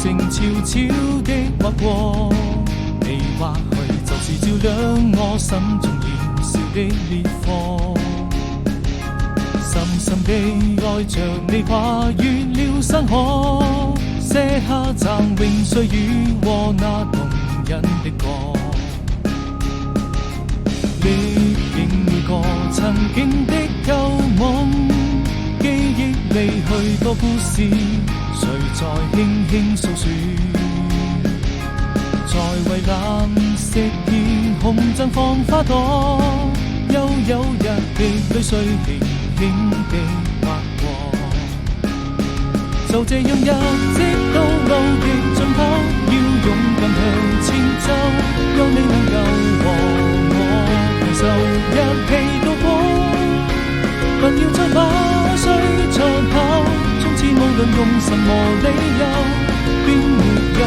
情悄悄的劃過，你或許就是照亮我心中燃燒的烈火。深深地愛着你，跨越了山河，寫下嶄榮歲月和那動人的歌。歷經每個曾經的舊夢，記憶裡許多故事，誰在輕輕訴說？在蔚藍色天空綻放花朵，悠悠日的淚水輕輕地劃過。就這樣一直到路的盡頭，要勇敢向前走，有你能夠和我攜手一起度過。不要再把歲長跑，從此無論用什麼理由，便沒有